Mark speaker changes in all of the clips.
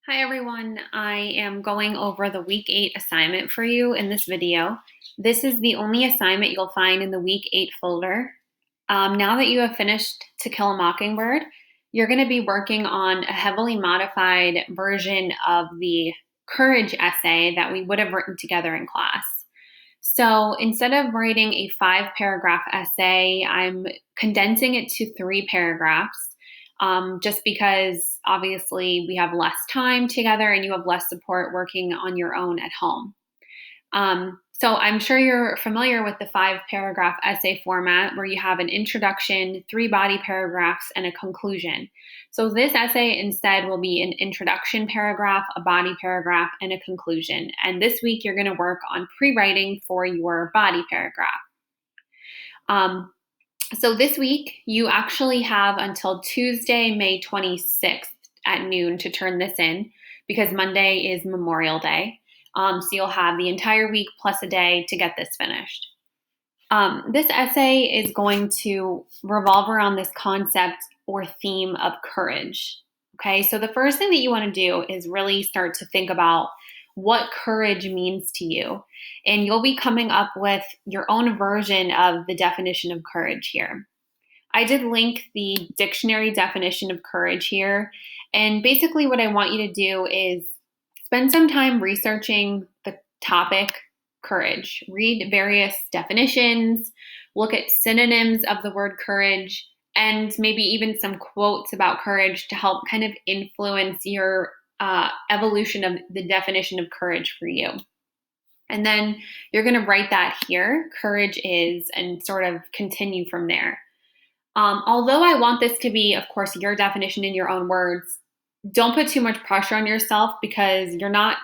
Speaker 1: Hi everyone, I am going over the week 8 assignment for you in this video. This is the only assignment you'll find in the week 8 folder. Now that you have finished To Kill a Mockingbird, you're going to be working on a heavily modified version of the Courage essay that we would have written together in class. So instead of writing a 5-paragraph essay, I'm condensing it to 3 paragraphs just because obviously we have less time together and you have less support working on your own at home. So I'm sure you're familiar with the 5-paragraph essay format where you have an introduction, 3 body paragraphs, and a conclusion. So this essay instead will be an introduction paragraph, a body paragraph, and a conclusion. And this week you're going to work on pre-writing for your body paragraph. So this week you actually have until Tuesday, May 26th at noon to turn this in because Monday is Memorial Day. So you'll have the entire week plus a day to get this finished. This essay is going to revolve around this concept or theme of courage. Okay, so the first thing that you want to do is really start to think about what courage means to you. And you'll be coming up with your own version of the definition of courage here. I did link the dictionary definition of courage here. And basically, what I want you to do is spend some time researching the topic courage. Read various definitions, look at synonyms of the word courage, and maybe even some quotes about courage to help kind of influence your evolution of the definition of courage for you. And then you're going to write that here, courage is, and sort of continue from there. Although I want this to be, of course, your definition in your own words, don't put too much pressure on yourself because you're not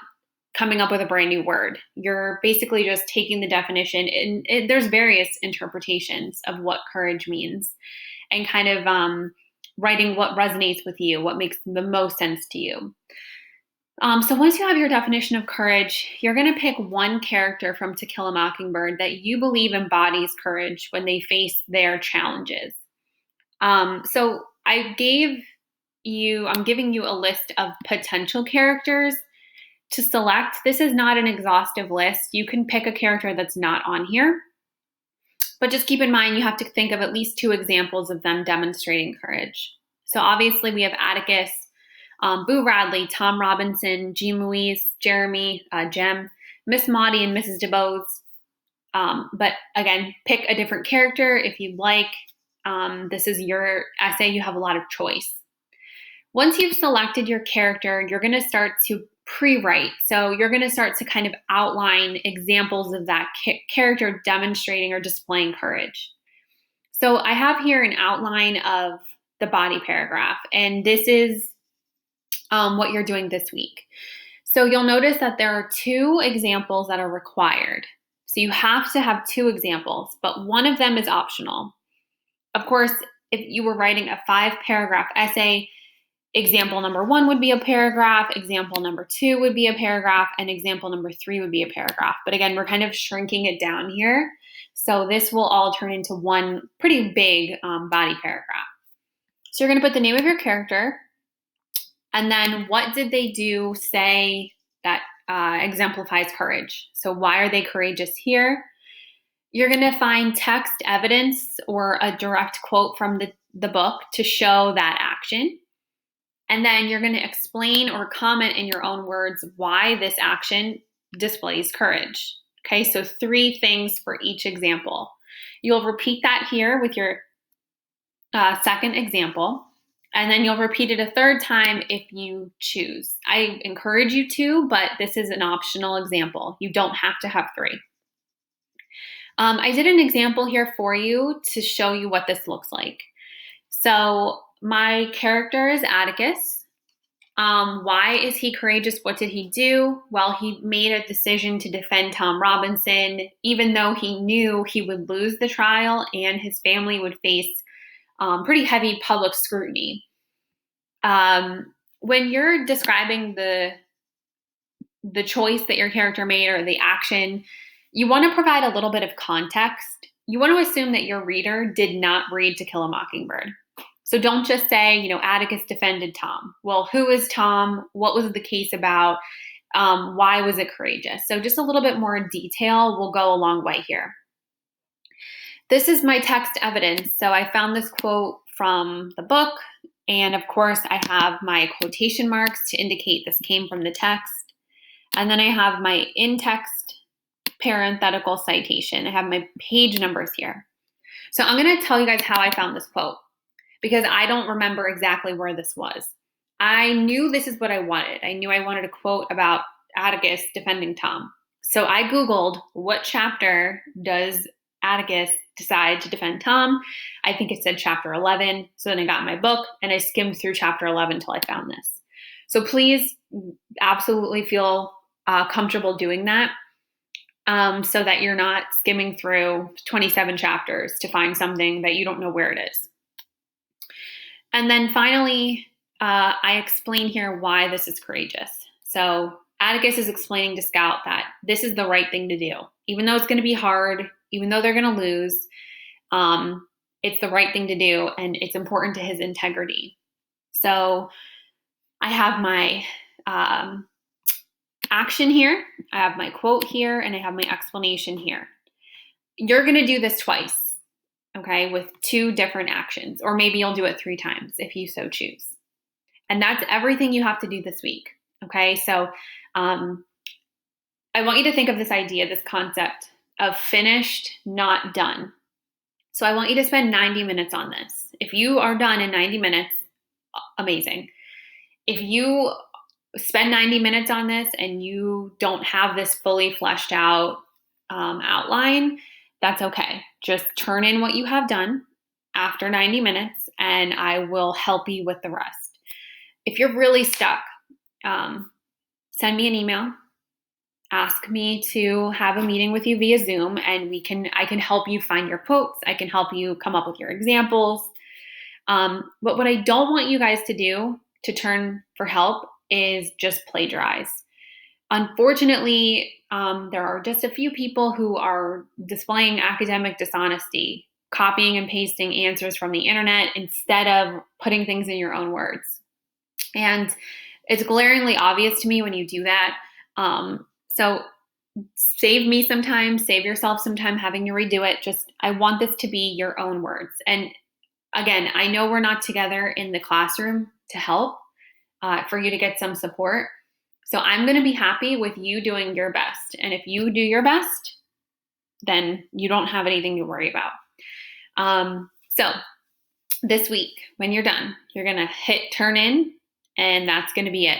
Speaker 1: coming up with a brand new word. You're basically just taking the definition, and there's various interpretations of what courage means, and kind of writing what resonates with you, what makes the most sense to you. So once you have your definition of courage, you're going to pick one character from To Kill a Mockingbird that you believe embodies courage when they face their challenges. So I'm giving you a list of potential characters to select. This is not an exhaustive list. You can pick a character that's not on here, but just keep in mind you have to think of at least 2 examples of them demonstrating courage. So obviously we have Atticus, Boo Radley, Tom Robinson, Jean Louise, Jeremy, Jem, Miss Maudie, and Mrs. DeBose. But again, pick a different character if you'd like. This is your essay. You have a lot of choice. Once you've selected your character, you're going to start to pre-write. So you're going to start to kind of outline examples of that character demonstrating or displaying courage. So I have here an outline of the body paragraph, and this is what you're doing this week. So you'll notice that there are 2 examples that are required. So you have to have 2 examples, but one of them is optional. Of course, if you were writing a 5-paragraph essay, example number 1 would be a paragraph, example number 2 would be a paragraph, and example number 3 would be a paragraph. But again, we're kind of shrinking it down here. So this will all turn into one pretty big body paragraph. So you're going to put the name of your character, and then what did they do, say, that exemplifies courage? So why are they courageous here? You're going to find text evidence or a direct quote from the book to show that action. And then you're going to explain or comment in your own words why this action displays courage. Okay, so 3 things for each example. You'll repeat that here with your second example, and then you'll repeat it a 3rd time if you choose. I encourage you to, but this is an optional example. You don't have to have 3. I did an example here for you to show you what this looks like. So my character is Atticus. Why is he courageous? What did he do? Well, he made a decision to defend Tom Robinson, even though he knew he would lose the trial and his family would face pretty heavy public scrutiny. When you're describing the choice that your character made or the action, you want to provide a little bit of context. You want to assume that your reader did not read To Kill a Mockingbird. So don't just say, Atticus defended Tom. Well, who is Tom? What was the case about? Why was it courageous? So just a little bit more detail will go a long way here. This is my text evidence. So I found this quote from the book. And of course, I have my quotation marks to indicate this came from the text. And then I have my in-text parenthetical citation. I have my page numbers here. So I'm going to tell you guys how I found this quote, because I don't remember exactly where this was. I knew this is what I wanted. I knew I wanted a quote about Atticus defending Tom. So I Googled, what chapter does Atticus decide to defend Tom? I think it said chapter 11. So then I got my book and I skimmed through chapter 11 until I found this. So please absolutely feel comfortable doing that, so that you're not skimming through 27 chapters to find something that you don't know where it is. And then finally, I explain here why this is courageous. So Atticus is explaining to Scout that this is the right thing to do. Even though it's going to be hard, even though they're going to lose, it's the right thing to do, and it's important to his integrity. So I have my action here, I have my quote here, and I have my explanation here. You're going to do this twice, okay, with 2 different actions, or maybe you'll do it 3 times if you so choose. And that's everything you have to do this week, okay? So I want you to think of this idea, this concept of finished, not done. So I want you to spend 90 minutes on this. If you are done in 90 minutes, amazing. If you spend 90 minutes on this and you don't have this fully fleshed out outline, that's okay. Just turn in what you have done after 90 minutes and I will help you with the rest. If you're really stuck, send me an email. Ask me to have a meeting with you via Zoom, and I can help you find your quotes. I can help you come up with your examples. But what I don't want you guys to do to turn for help is just plagiarize. Unfortunately, there are just a few people who are displaying academic dishonesty, copying and pasting answers from the internet instead of putting things in your own words. And it's glaringly obvious to me when you do that. So save me some time, save yourself some time having you redo it. I want this to be your own words. And again, I know we're not together in the classroom to help, for you to get some support. So I'm going to be happy with you doing your best. And if you do your best, then you don't have anything to worry about. So this week, when you're done, you're going to hit turn in, and that's going to be it.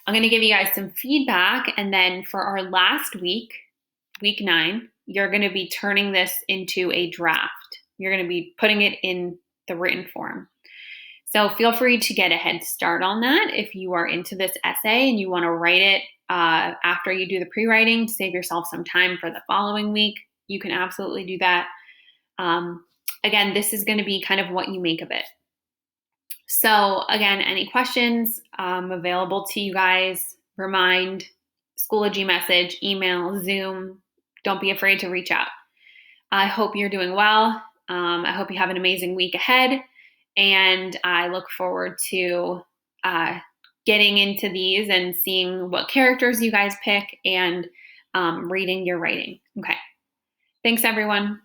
Speaker 1: I'm going to give you guys some feedback. And then for our last week, week 9, you're going to be turning this into a draft. You're going to be putting it in the written form. So feel free to get a head start on that. If you are into this essay and you want to write it after you do the pre-writing to save yourself some time for the following week, you can absolutely do that. Again, this is going to be kind of what you make of it. So again, any questions, available to you guys. Remind, Schoology message, email, Zoom. Don't be afraid to reach out. I hope you're doing well. I hope you have an amazing week ahead. And I look forward to getting into these and seeing what characters you guys pick and reading your writing. Okay. Thanks, everyone.